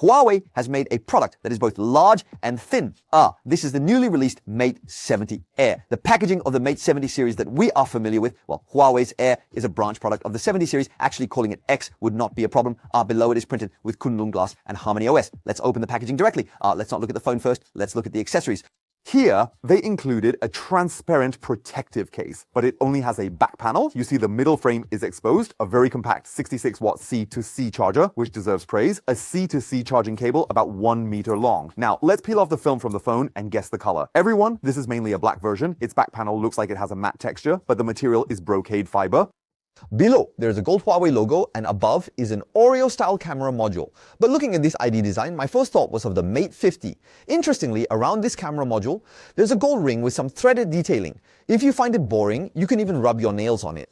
Huawei has made a product that is both large and thin. This is the newly released Mate 70 Air. The packaging of the Mate 70 series that we are familiar with, well, Huawei's Air is a branch product of the 70 series. Actually calling it X would not be a problem. Below it is printed with Kunlun glass and Harmony OS. Let's open the packaging directly. Let's not look at the phone first. Let's look at the accessories. Here, they included a transparent protective case, but it only has a back panel. You see the middle frame is exposed, a very compact 66-watt C-to-C charger, which deserves praise, a C-to-C charging cable about 1 meter long. Now, let's peel off the film from the phone and guess the color. Everyone, this is mainly a black version. Its back panel looks like it has a matte texture, but the material is brocade fiber. Below, there's a gold Huawei logo, and above is an Oreo-style camera module. But looking at this ID design, my first thought was of the Mate 50. Interestingly, around this camera module, there's a gold ring with some threaded detailing. If you find it boring, you can even rub your nails on it.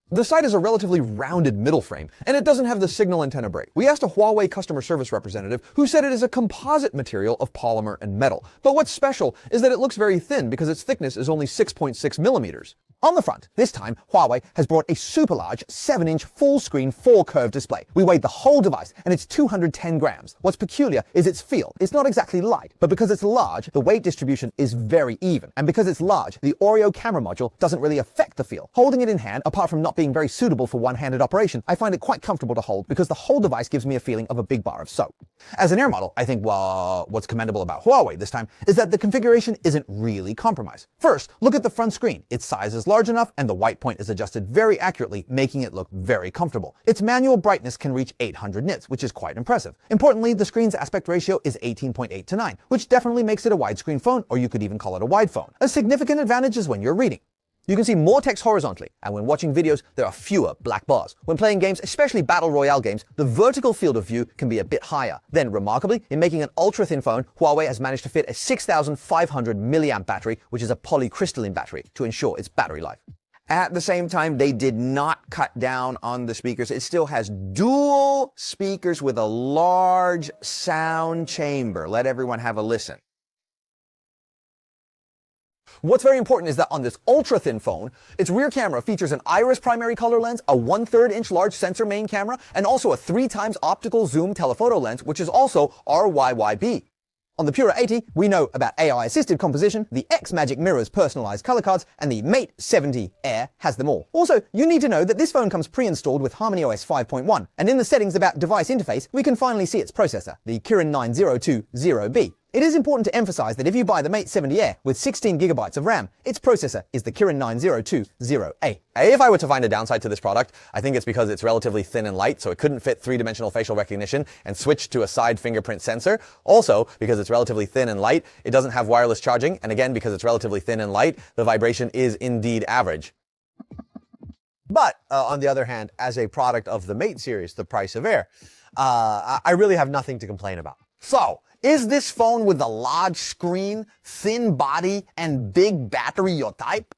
The side is a relatively rounded middle frame, and it doesn't have the signal antenna break. We asked a Huawei customer service representative who said it is a composite material of polymer and metal. But what's special is that it looks very thin because its thickness is only 6.6 millimeters. On the front, this time, Huawei has brought a super large 7-inch full-screen 4-curve display. We weighed the whole device, and it's 210 grams. What's peculiar is its feel. It's not exactly light, but because it's large, the weight distribution is very even. And because it's large, the Oreo camera module doesn't really affect the feel. Holding it in hand, apart from not being very suitable for one-handed operation, I find it quite comfortable to hold because the whole device gives me a feeling of a big bar of soap. As an Air model, I think, well, what's commendable about Huawei this time is that the configuration isn't really compromised. First, look at the front screen. Its size is large enough, and the white point is adjusted very accurately, making it look very comfortable. Its manual brightness can reach 800 nits, which is quite impressive. Importantly, the screen's aspect ratio is 18.8 to 9, which definitely makes it a widescreen phone, or you could even call it a wide phone. A significant advantage is when you're reading. You can see more text horizontally, and when watching videos, there are fewer black bars. When playing games, especially battle royale games, the vertical field of view can be a bit higher. Then, remarkably, in making an ultra-thin phone, Huawei has managed to fit a 6,500 milliamp battery, which is a polycrystalline battery, to ensure its battery life. At the same time, they did not cut down on the speakers. It still has dual speakers with a large sound chamber. Let everyone have a listen. What's very important is that on this ultra-thin phone, its rear camera features an iris primary color lens, a 1/3 inch large sensor main camera, and also a 3x optical zoom telephoto lens, which is also RYYB. On the Pura 80, we know about AI-assisted composition, the X Magic Mirror's personalized color cards, and the Mate 70 Air has them all. Also, you need to know that this phone comes pre-installed with Harmony OS 5.1, and in the settings about device interface, we can finally see its processor, the Kirin 9020B. It is important to emphasize that if you buy the Mate 70 Air with 16 gigabytes of RAM, its processor is the Kirin 9020A. If I were to find a downside to this product, I think it's because it's relatively thin and light, so it couldn't fit 3-dimensional facial recognition and switch to a side fingerprint sensor. Also, because it's relatively thin and light, it doesn't have wireless charging, and again, because it's relatively thin and light, the vibration is indeed average. But, on the other hand, as a product of the Mate series, the price of Air, I really have nothing to complain about. So, is this phone with a large screen, thin body, and big battery your type?